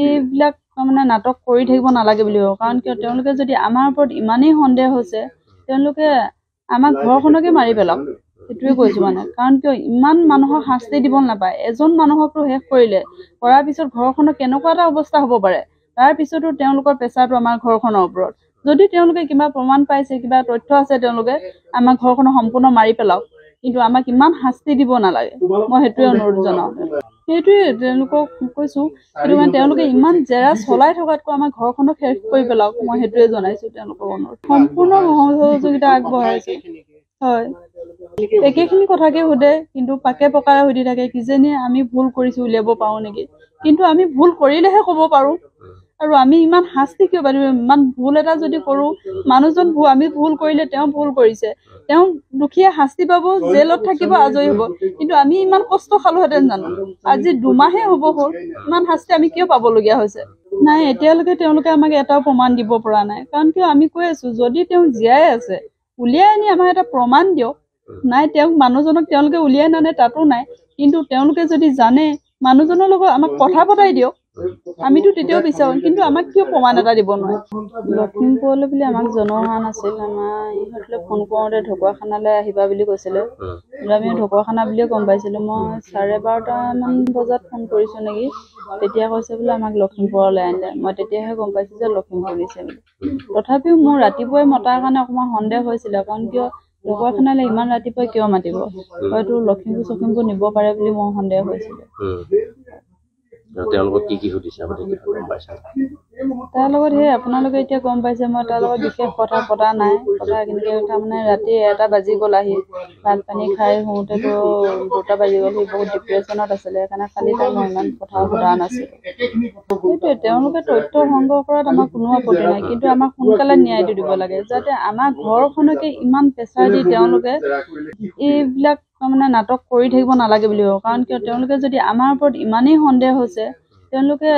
এইবিলাক মানে নাটক কৰি থাকিব নালাগে বুলি ভাবোঁ। কাৰণ কিয় তেওঁলোকে যদি আমাৰ ওপৰত ইমানেই সন্দেহ হৈছে, তেওঁলোকে আমাৰ ঘৰখনকে মাৰি পেলাওক, সেইটোৱে কৈছোঁ মানে। কাৰণ কিয় ইমান মানুহক শাস্তি দিব নাপায়। এজন মানুহকতো শেষ কৰিলে, কৰাৰ পিছত ঘৰখনৰ কেনেকুৱা এটা অৱস্থা হ'ব পাৰে, তাৰ পিছতো তেওঁলোকৰ প্ৰেচাৰটো আমাৰ ঘৰখনৰ ওপৰত। যদি তেওঁলোকে কিবা প্ৰমাণ পাইছে, কিবা তথ্য আছে, তেওঁলোকে আমাৰ ঘৰখনক সম্পূৰ্ণ মাৰি পেলাওক, কিন্তু আমাক ইমান শাস্তি দিব নালাগে। মই সেইটোৱে অনুৰোধ জনাওঁ। সেইটোৱে তেওঁলোকক কৈছোঁ, কিন্তু মানে তেওঁলোকে ইমান জেৰা চলাই থকাতকৈ আমাৰ ঘৰখনক শেষ কৰি পেলাওক, মই সেইটোৱে জনাইছোঁ তেওঁলোকক অনুৰোধ। সম্পূৰ্ণ সহযোগিতা আগবঢ়াইছে। হয়, একেখিনি কথাকে সোধে, কিন্তু পাকে পকাৰে সুধি থাকে কিজানি আমি ভুল কৰিছোঁ উলিয়াব পাৰোঁ নেকি। কিন্তু আমি ভুল কৰিলেহে ক'ব পাৰোঁ। আৰু আমি ইমান শাস্তি কিয় পাতিম? ইমান ভুল এটা যদি কৰোঁ, মানুহজন আমি ভুল কৰিলে তেওঁ ভুল কৰিছে, তেওঁ দুখীয়ে শাস্তি পাব, জেলত থাকিব, আজৰি হ'ব। কিন্তু আমি ইমান কষ্ট খালোহেঁতেন জানো? আজি 2 মাহে হ'ব হ'ল, ইমান শাস্তি আমি কিয় পাবলগীয়া হৈছে? নাই, এতিয়ালৈকে তেওঁলোকে আমাক এটাও প্ৰমাণ দিব পৰা নাই। কাৰণ কিয় আমি কৈ আছোঁ, যদি তেওঁ জীয়াই আছে, উলিয়াই আনি আমাক এটা প্ৰমাণ দিয়ক। নাই, মানুহজনক তেওঁলোকে উলিয়াই নানে, তাতো নাই। কিন্তু তেওঁলোকে যদি জানে, মানুহজনৰ লগত আমাক কথা পতাই দিয়ক, আমিতো তেতিয়াও বিচাৰোঁ। কিন্তু আমাক কিয় প্ৰমাণ এটা দিব নোৱাৰে? লখিমপুৰলৈ বুলি আমাক জনোৱা হোৱা নাছিল। আমাৰ ইহঁতলৈ ফোন কৰোঁতে ঢকুৱাখানালৈ আহিবা বুলি কৈছিলে। আমি ঢকুৱাখানা বুলিয়ে গম পাইছিলোঁ। মই 12:30মান বজাত ফোন কৰিছোঁ নেকি, তেতিয়া কৈছে বোলে আমাক লখিমপুৰলৈ আনিলে। মই তেতিয়াহে গম পাইছোঁ যে লখিমপুৰ নিছে বুলি। তথাপিও মোৰ ৰাতিপুৱাই মতাৰ কাৰণে অকণমান সন্দেহ হৈছিলে। কাৰণ কিয় ঢকুৱাখানালৈ ইমান ৰাতিপুৱাই কিয় মাতিব? হয়তো লখিমপুৰ নিব পাৰে বুলি মোৰ সন্দেহ হৈছিলে। তেওঁলোকক কি সুধিছে গম পাইছা? তাৰ লগত সেই আপোনালোকে এতিয়া গম পাইছে, মই তাৰ লগত বিশেষ কথা পতা নাই। কথা তাৰমানে ৰাতি 1টা বাজি গ'ল আহি। ভাত পানী খাই শুওঁতেতো 2টা বাজি গ'ল। সি বহুত ডিপ্ৰেশ্যনত আছিলে, সেইকাৰণে কালি তাক মই ইমান কথা সোধা নাছিলোঁ। সেইটোৱে, তেওঁলোকে তথ্য সংগ্ৰহ কৰাত আমাৰ কোনো আপত্তি নাই, কিন্তু আমাক সোনকালে ন্যায়টো দিব লাগে, যাতে আমাৰ ঘৰখনকে ইমান প্ৰেচাৰ দি তেওঁলোকে এইবিলাক মানে নাটক কৰি থাকিব নালাগে বুলি ভাবোঁ। কাৰণ কিয় তেওঁলোকে যদি আমাৰ ওপৰত ইমানেই সন্দেহ হৈছে, তেওঁলোকে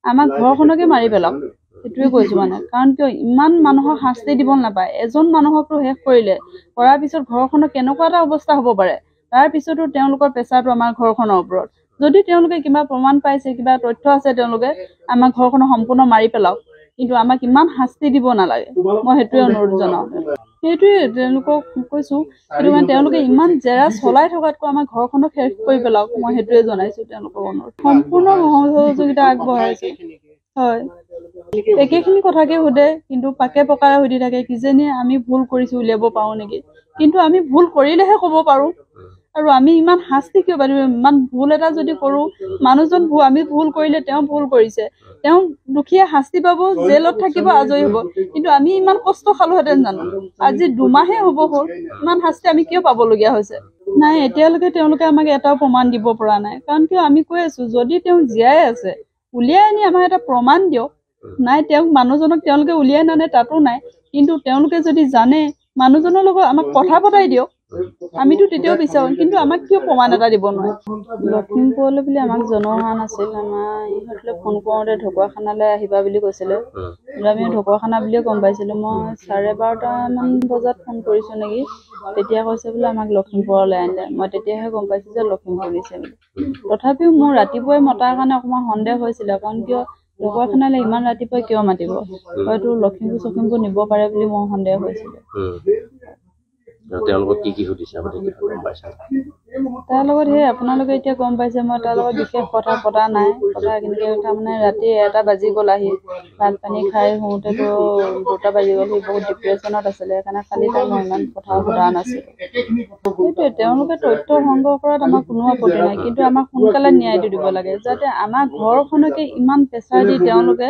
আমাৰ ঘৰখনকে মাৰি পেলাওক, সেইটোৱে কৈছোঁ মানে। কাৰণ কিয় ইমান মানুহক শাস্তি দিব নাপায়। এজন মানুহকতো শেষ কৰিলে, কৰাৰ পিছত ঘৰখনৰ কেনেকুৱা এটা অৱস্থা হ'ব পাৰে, তাৰ পিছতো তেওঁলোকৰ প্ৰেচাৰটো আমাৰ ঘৰখনৰ ওপৰত। যদি তেওঁলোকে কিবা প্ৰমাণ পাইছে, কিবা তথ্য আছে, তেওঁলোকে আমাৰ ঘৰখনক সম্পূৰ্ণ মাৰি পেলাওক, কিন্তু আমাক ইমান শাস্তি দিব নালাগে। মই সেইটোৱে অনুৰোধ জনাওঁ। সেইটোৱে তেওঁলোকক কৈছোঁ, কিন্তু মানে তেওঁলোকে ইমান জেৰা চলাই থকাতকৈ আমাৰ ঘৰখনক শেষ কৰি পেলাওক, মই সেইটোৱে জনাইছোঁ তেওঁলোকক অনুৰোধ। সম্পূৰ্ণ সহযোগিতা আগবঢ়াইছে। হয়, একেখিনি কথাকে সোধে, কিন্তু পাকে পকাৰে সুধি থাকে কিজানি আমি ভুল কৰিছোঁ উলিয়াব পাৰোঁ নেকি। কিন্তু আমি ভুল কৰিলেহে ক'ব পাৰোঁ। আৰু আমি ইমান শাস্তি কিয় পাতিম? ইমান ভুল এটা যদি কৰোঁ, মানুহজন আমি ভুল কৰিলে তেওঁ ভুল কৰিছে, তেওঁ দুখীয়ে শাস্তি পাব, জেলত থাকিব, আজৰি হ'ব। কিন্তু আমি ইমান কষ্ট খালোহেঁতেন জানো? আজি 2 মাহে হ'ব হ'ল, ইমান শাস্তি আমি কিয় পাবলগীয়া হৈছে? নাই, এতিয়ালৈকে তেওঁলোকে আমাক এটাও প্ৰমাণ দিব পৰা নাই। কাৰণ কিয় আমি কৈ আছোঁ, যদি তেওঁ জীয়াই আছে, উলিয়াই আনি আমাক এটা প্ৰমাণ দিয়ক। নাই, মানুহজনক তেওঁলোকে উলিয়াই নানে, তাতো নাই। কিন্তু তেওঁলোকে যদি জানে, মানুহজনৰ লগত আমাক কথা পতাই দিয়ক, আমিতো তেতিয়াও বিচাৰোঁ। কিন্তু আমাক কিয় প্ৰমাণ এটা দিব নোৱাৰে? লখিমপুৰলৈ বুলি আমাক জনোৱা হোৱা নাছিল। আমাৰ ইহঁতলৈ ফোন কৰোঁতে ঢকুৱাখানালৈ আহিবা বুলি কৈছিলে। আমি ঢকুৱাখানা বুলিয়ে গম পাইছিলোঁ। মই 12:30মান বজাত ফোন কৰিছোঁ নেকি, তেতিয়া কৈছে বোলে আমাক লখিমপুৰলৈ আনিলে। মই তেতিয়াহে গম পাইছোঁ যে লখিমপুৰ নিছে বুলি। তথাপিও মোৰ ৰাতিপুৱাই মতাৰ কাৰণে অকণমান সন্দেহ হৈছিলে। কাৰণ কিয় ঢকুৱাখানালৈ ইমান ৰাতিপুৱাই কিয় মাতিব? হয়তো লখিমপুৰ নিব পাৰে বুলি মোৰ সন্দেহ হৈছিলে। তেওঁলোকক কি সুধিছে গম পাইছা? তাৰ লগত সেই আপোনালোকে এতিয়া গম পাইছে, মই তাৰ লগত বিশেষ কথা পতা নাই। কথা তাৰমানে ৰাতি 1টা বাজি গ'ল আহি। ভাত পানী খাই শুওঁতেতো 2টা বাজি গ'ল। সি বহুত ডিপ্ৰেশ্যনত আছিলে, সেইকাৰণে কালি তাক মই ইমান কথা সোধা নাছিলোঁ। সেইটোৱে, তেওঁলোকে তথ্য সংগ্ৰহ কৰাত আমাৰ কোনো আপত্তি নাই, কিন্তু আমাক সোনকালে ন্যায়টো দিব লাগে, যাতে আমাৰ ঘৰখনকে ইমান প্ৰেচাৰ দি তেওঁলোকে